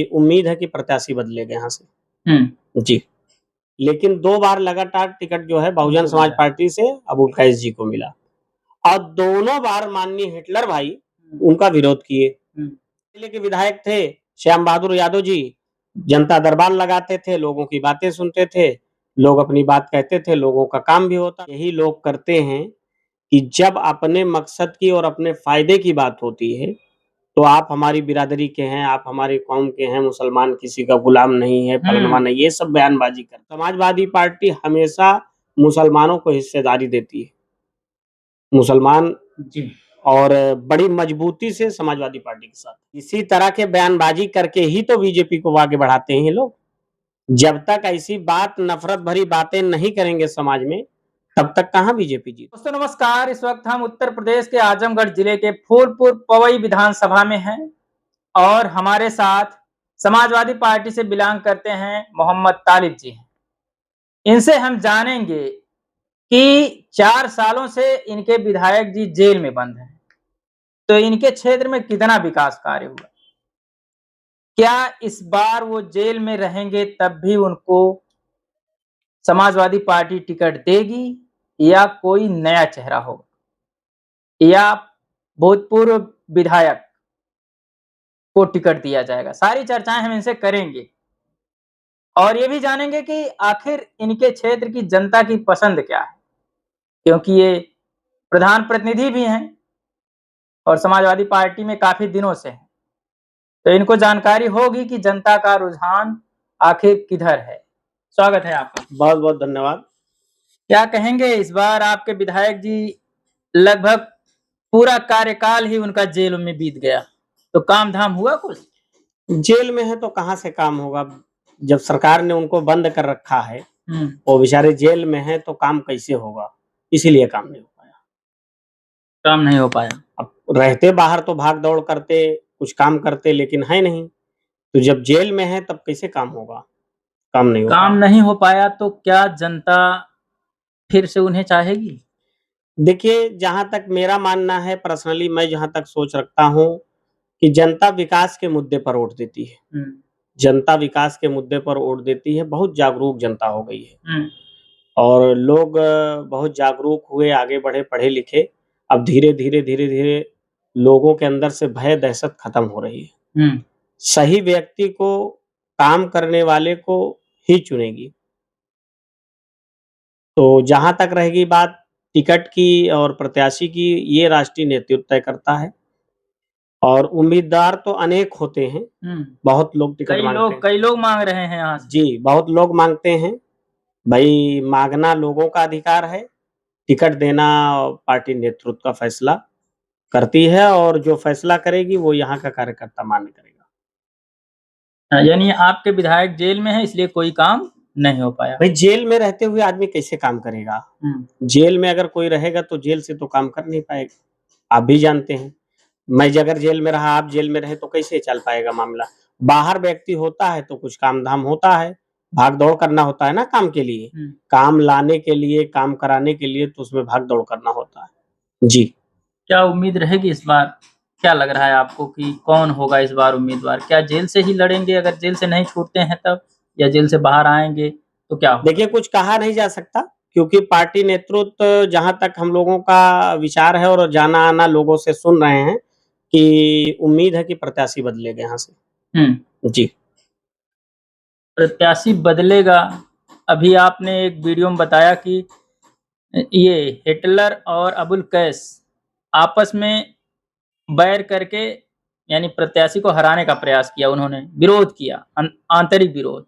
उम्मीद है कि प्रत्याशी बदलेगा यहाँ से। जी, लेकिन 2 बार लगातार टिकट जो है बहुजन समाज पार्टी से अबुल कैस जी को मिला और दोनों बार माननीय हिटलर भाई उनका विरोध किए। जिले के विधायक थे श्याम बहादुर यादव जी, जनता दरबार लगाते थे, लोगों की बातें सुनते थे, लोग अपनी बात कहते थे, लोगों का काम भी होता। यही लोग करते हैं कि जब अपने मकसद की और अपने फायदे की बात होती है तो आप हमारी बिरादरी के हैं, आप हमारी कौम के हैं, मुसलमान किसी का गुलाम नहीं है, फलाना नहीं, ये सब बयानबाजी कर। समाजवादी पार्टी हमेशा मुसलमानों को हिस्सेदारी देती है। मुसलमान जी और बड़ी मजबूती से समाजवादी पार्टी के साथ इसी तरह के बयानबाजी करके ही तो बीजेपी को आगे बढ़ाते हैं ये लोग। जब तक ऐसी बात नफरत भरी बातें नहीं करेंगे समाज में तब तक कहाँ बीजेपी जीत। दोस्तों नमस्कार। इस वक्त हम उत्तर प्रदेश के आजमगढ़ जिले के फूलपुर पवई विधानसभा में हैं और हमारे साथ समाजवादी पार्टी से बिलोंग करते हैं मोहम्मद तालिब जी हैं। इनसे हम जानेंगे कि 4 सालों से इनके विधायक जी जेल में बंद हैं, तो इनके क्षेत्र में कितना विकास कार्य हुआ, क्या इस बार वो जेल में रहेंगे तब भी उनको समाजवादी पार्टी टिकट देगी या कोई नया चेहरा होगा, या भूतपूर्व विधायक को टिकट दिया जाएगा। सारी चर्चाएं हम इनसे करेंगे और ये भी जानेंगे कि आखिर इनके क्षेत्र की जनता की पसंद क्या है, क्योंकि ये प्रधान प्रतिनिधि भी हैं और समाजवादी पार्टी में काफी दिनों से हैं, तो इनको जानकारी होगी कि जनता का रुझान आखिर किधर है। स्वागत है आपका। बहुत बहुत धन्यवाद। क्या कहेंगे, इस बार आपके विधायक जी लगभग पूरा कार्यकाल ही उनका जेल में बीत गया, तो काम धाम हुआ कुछ? जेल में है तो कहाँ से काम होगा, जब सरकार ने उनको बंद कर रखा है, वो बेचारे जेल में हैं तो काम कैसे होगा, इसीलिए काम नहीं हो पाया। काम नहीं हो पाया। अब रहते बाहर तो भाग दौड़ करते, कुछ काम करते, लेकिन है नहीं, तो जब जेल में है तब कैसे काम होगा, काम नहीं हो काम पाया। नहीं हो पाया तो क्या जनता फिर से उन्हें चाहेगी? देखिए, जहाँ तक मेरा मानना है, पर्सनली मैं जहाँ तक सोच रखता हूँ कि जनता विकास के मुद्दे पर वोट देती है। जनता विकास के मुद्दे पर वोट देती है, बहुत जागरूक जनता हो गई है और लोग बहुत जागरूक हुए, आगे बढ़े, पढ़े लिखे। अब धीरे-धीरे लोगों के अंदर से भय, दहशत खत्म हो रही है। सही व्यक्ति को, काम करने वाले को ही चुनेगी। तो जहाँ तक रहेगी बात टिकट की और प्रत्याशी की, ये राष्ट्रीय नेतृत्व तय करता है और उम्मीदवार तो अनेक होते हैं। बहुत लोग टिकट माँगते हैं। कई लोग मांग रहे हैं यहाँ से। जी, बहुत लोग माँगते हैं। भई माँगना लोगों का अधिकार है, टिकट देना पार्टी नेतृत्व का फैसला करती है और जो फैसला करेगी वो यहाँ का कार्यकर्ता मान्य करेगा। यानी आपके विधायक जेल में हैं इसलिए कोई काम नहीं हो पाया। भाई जेल में रहते हुए आदमी कैसे काम करेगा? जेल में अगर कोई रहेगा तो जेल से तो काम कर नहीं पाएगा। आप भी जानते हैं, मैं अगर जेल में रहा, आप जेल में रहे तो कैसे चल पाएगा मामला? बाहर व्यक्ति होता है तो कुछ काम-धाम होता है, भाग-दौड़ करना होता है ना काम के लिए। काम लाने के लिए, काम कराने के लिए तो उसमें भाग-दौड़ करना होता है। जी। क्या उम्मीद रहेगी इस बार? क्या लग रहा है आपको कि कौन होगा इस बार उम्मीदवार? क्या जेल से ही लड़ेंगे अगर जेल से नहीं छूटते हैं तब, या जेल से बाहर आएँगे तो क्या होगा? देखिए, कुछ कहा नहीं जा सकता क्योंकि पार्टी नेतृत्व जहाँ तक हम लोगों का विचार है और जाना-आना लोगों से सुन रहे हैं कि उम्मीद है कि प्रत्याशी बदलेगा यहाँ से। जी। प्रत्याशी बदलेगा। अभी आपने एक वीडियो में बताया कि ये हिटलर और अबुल कैस आपस में बैर करके यानी प्रत्याशी को हराने का प्रयास किया, उन्होंने विरोध किया, आंतरिक विरोध।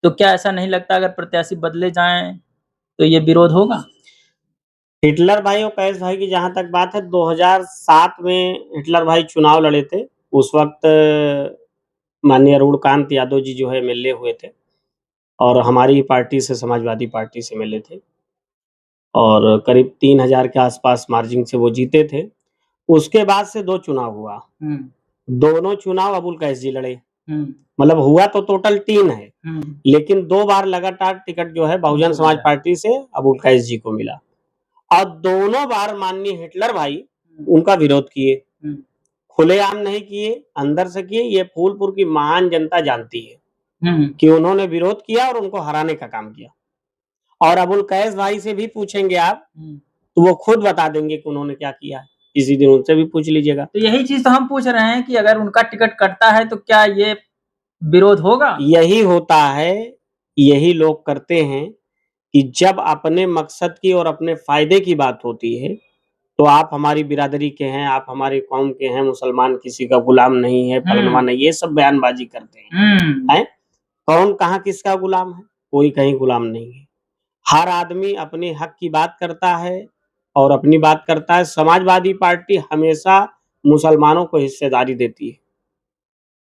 तो क्या ऐसा नहीं लगता अगर प्रत्याशी बदले जाएं तो ये विरोध होगा? हिटलर भाई और कैस भाई की जहाँ तक बात है, 2007 में हिटलर भाई चुनाव लड़े थे। उस वक़्त माननीय अरुणकांत यादव जी जो है एमएलए हुए थे और हमारी पार्टी से, समाजवादी पार्टी से मिले थे और करीब 3000 के आस-पास मार्जिन से वो जीते थे। उसके बाद से 2 चुनाव हुआ। दोनों चुनाव अबुल कैस जी लड़े। मतलब हुआ तो टोटल 3 है, लेकिन 2 बार लगातार टिकट जो है बहुजन समाज पार्टी से अबुल कैस जी को मिला और दोनों बार माननीय हिटलर भाई उनका विरोध किए। खुलेआम नहीं किए, अंदर से किए। ये फूलपुर की महान जनता जानती है कि उन्होंने विरोध किया और उनको हराने का काम किया। और अबुल कैस भाई से भी पूछेंगे आप तो वो खुद बता देंगे कि उन्होंने क्या किया है। इसी दिन उनसे भी पूछ लीजिएगा। तो यही चीज तो हम पूछ रहे हैं कि अगर उनका टिकट कटता है तो क्या ये विरोध होगा? यही होता है, यही लोग करते हैं कि जब अपने मकसद की और अपने फायदे की बात होती है तो आप हमारी बिरादरी के हैं, आप हमारी कौम के हैं, मुसलमान किसी का गुलाम नहीं है, फलाना नहीं, ये सब बयानबाजी करते हैं। कौन कहाँ किसका गुलाम है? कोई कहीं गुलाम नहीं है। हर आदमी अपने हक की बात करता है और अपनी बात करता है। समाजवादी पार्टी हमेशा मुसलमानों को हिस्सेदारी देती है।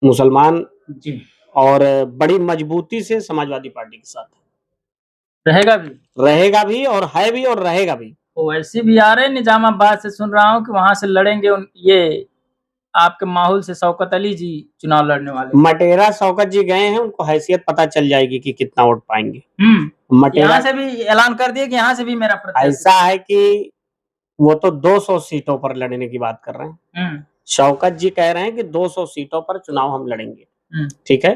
मुसलमान जी और बड़ी मजबूती से समाजवादी पार्टी के साथ रहेगा भी और है भी और रहेगा भी। ओवैसी भी आ रहे हैं निजामाबाद से, सुन रहा हूँ कि वहां से लड़ेंगे। ये आपके माहौल से शौकत अली जी चुनाव लड़ने वाले। मटेरा शौकत जी गए हैं, उनको हैसियत पता चल जाएगी कि कितना वोट पाएंगे। मटेरा यहाँ से भी ऐलान कर दिए कि यहाँ से भी मेरा प्रत्याशी। ऐसा है कि वो तो 200 सीटों पर लड़ने की बात कर रहे हैं। शौकत जी कह रहे हैं कि 200 सीटों पर चुनाव हम लड़ेंगे। ठीक है।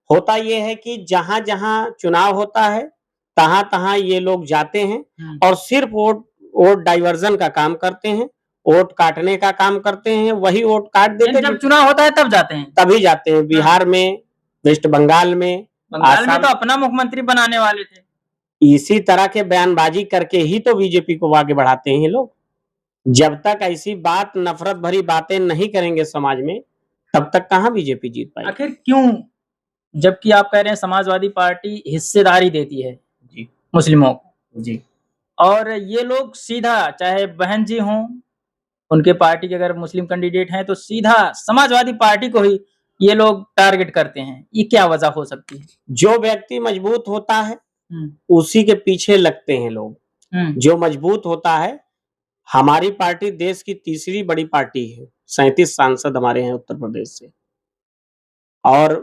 होता ये है कि जहां जहां चुनाव होता है तहां तहां ये लोग जाते हैं और सिर्फ वोट डाइवर्जन का काम करते हैं, वोट काटने का काम करते हैं। वही वोट काट देते हैं जब चुनाव होता है तब जाते हैं, तभी जाते हैं। बिहार में, वेस्ट बंगाल में तो अपना मुख्यमंत्री बनाने वाले थे। इसी तरह के बयानबाजी करके ही तो बीजेपी को आगे बढ़ाते हैं ये लोग। जब तक ऐसी बात, नफरत भरी बातें नहीं करेंगे समाज में, तब तक कहां बीजेपी जीत पाएगी। आखिर क्यों? जबकि आप कह रहे हैं समाजवादी पार्टी हिस्सेदारी देती है जी मुस्लिमों को जी, और ये लोग सीधा, चाहे बहन जी हों, उनके पार्टी के अगर मुस्लिम कैंडिडेट हैं तो सीधा समाजवादी पार्टी को ही ये लोग टारगेट करते हैं। ये क्या वजह हो सकती है? जो व्यक्ति मजबूत होता है उसी के पीछे लगते हैं लोग। जो मजबूत होता है, हमारी पार्टी देश की तीसरी बड़ी पार्टी है। 37 सांसद हमारे हैं उत्तर प्रदेश से और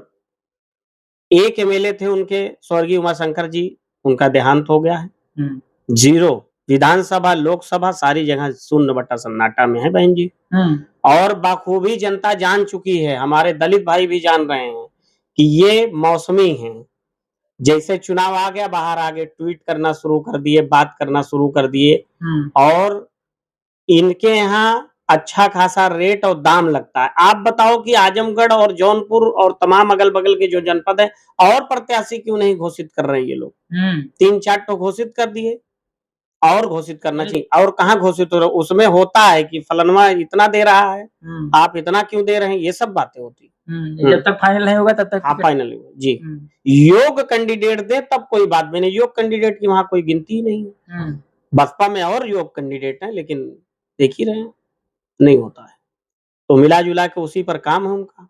एक एमएलए थे उनके, स्वर्गीय उमाशंकर जी, उनका देहांत हो गया है। 0 विधानसभा, लोकसभा सारी जगह शून्य बट्टा सन्नाटा में है बहन जी। और बाखूबी जनता जान चुकी है, हमारे दलित भाई भी जान रहे हैं कि ये मौसमी है। जैसे चुनाव आ गया, बाहर आ गए, ट्वीट करना शुरू कर दिए, बात करना शुरू कर दिए और इनके यहाँ अच्छा खासा रेट और दाम लगता है। आप बताओ कि आजमगढ़ और जौनपुर और तमाम अगल बगल के जो जनपद है और प्रत्याशी क्यों नहीं घोषित कर रहे हैं ये लोग? 3-4 तो घोषित कर दिए और घोषित करना चाहिए। और कहाँ घोषित हो रहा, उसमें होता है कि फलनवा इतना दे रहा है, आप इतना क्यों दे रहे हैं, ये सब बातें होती। जब तक फाइनल नहीं होगा तब तक। हाँ, फाइनल होगा जी। योग्य कैंडिडेट दे तब कोई बात भी नहीं। योग्य कैंडिडेट की वहां कोई गिनती ही नहीं है। बसपा में और योग्य कैंडिडेट है, लेकिन देख ही रहे हैं नहीं होता है। तो मिला जुला के उसी पर काम है उनका।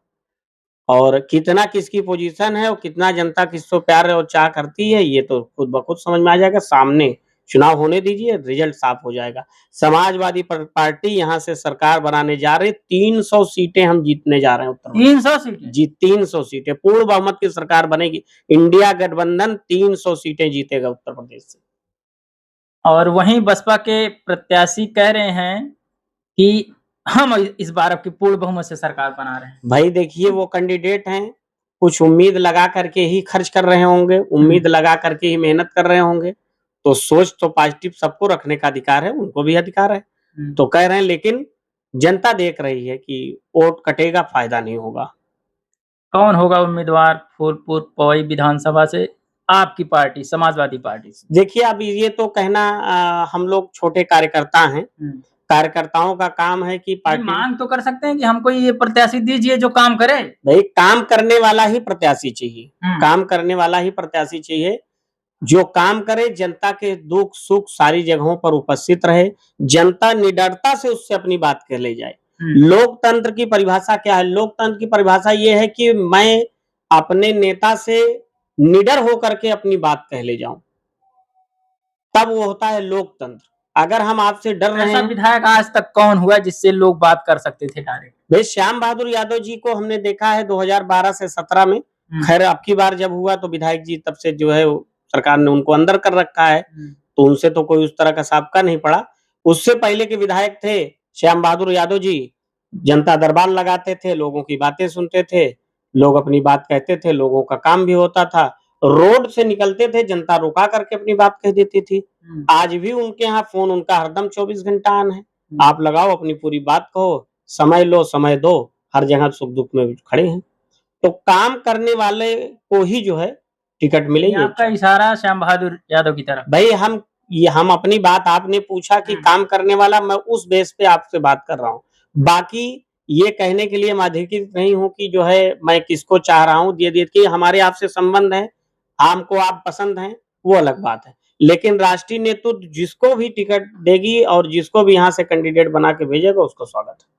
और कितना किसकी पोजीशन है और कितना जनता किसको प्यार और चाह करती है, ये तो खुद ब खुद समझ में आ जाएगा। सामने चुनाव होने दीजिए, रिजल्ट साफ हो जाएगा। समाजवादी पार्टी यहाँ से सरकार बनाने जा रही है। 300 सीटें हम जीतने जा रहे हैं उत्तर प्रदेश। 300 सीटें जी, 300 सीटें पूर्ण बहुमत की सरकार बनेगी। इंडिया गठबंधन 300 सीटें जीतेगा उत्तर प्रदेश से। और वहीं बसपा के प्रत्याशी कह रहे हैं कि हम इस बार आपकी पूर्ण बहुमत से सरकार बना रहे हैं। भाई देखिए, वो कैंडिडेट हैं, कुछ उम्मीद लगा करके ही खर्च कर रहे होंगे, उम्मीद लगा करके ही मेहनत कर रहे होंगे। तो सोच तो पॉजिटिव सबको रखने का अधिकार है, उनको भी अधिकार है। तो कह रहे हैं, लेकिन जनता देख रही है कि वोट कटेगा, फायदा नहीं होगा। कौन होगा उम्मीदवार फूलपुर पवई विधानसभा से आपकी पार्टी समाजवादी पार्टी से? देखिए, अब ये तो कहना, हम लोग छोटे कार्यकर्ता हैं। कार्यकर्ताओं का काम है कि पार्टी मांग तो कर सकते हैं कि हमको ये प्रत्याशी दीजिए जो काम करे। भाई, काम करने वाला ही प्रत्याशी चाहिए। काम करने वाला ही प्रत्याशी चाहिए जो काम करे, जनता के दुख सुख सारी जगहों पर उपस्थित रहे, जनता निडरता से उससे अपनी बात कह ले जाए। लोकतंत्र की परिभाषा क्या है? लोकतंत्र की परिभाषा ये है कि मैं अपने नेता से निडर होकर के अपनी बात कह ले जाऊं, तब वो होता है लोकतंत्र। अगर हम आपसे डर रहे हैं, विधायक आज तक कौन हुआ जिससे लोग बात कर सकते थे डायरेक्ट? भाई, श्याम बहादुर यादव जी को हमने देखा है 2012 से 17 में। खैर, अब की बार जब हुआ तो विधायक जी तब से जो है सरकार ने उनको अंदर कर रखा है, तो उनसे तो कोई उस तरह का साबका नहीं पड़ा। उससे पहले के विधायक थे श्याम बहादुर यादव जी, जनता दरबार लगाते थे, लोगों की बातें सुनते थे, लोग अपनी बात कहते थे, लोगों का काम भी होता था। रोड से निकलते थे, जनता रुका करके अपनी बात कह देती थी। आज भी उनके यहाँ फ़ोन उनका हरदम 24 घंटा ऑन है। आप लगाओ, अपनी पूरी बात कहो, समय लो, समय दो, हर जगह सुख-दुःख में खड़े हैं। तो काम करने वाले को ही जो है टिकट मिले, ये ये आपका इशारा श्याम बहादुर यादव की तरफ। भई हम अपनी बात, आपने पूछा कि काम करने वाला, मैं उस बेस पे आपसे बात कर रहा हूँ। बाकी ये कहने के लिए मैं अधिकृत नहीं हूँ कि जो है मैं किसको चाह रहा हूँ, ये देखिए हमारे आपसे संबंध है, हमको आप पसंद हैं, वो अलग बात है। लेकिन राष्ट्रीय नेतृत्व जिसको भी टिकट देगी और जिसको भी यहाँ से कैंडिडेट बना के भेजेगा, उसको स्वागत है।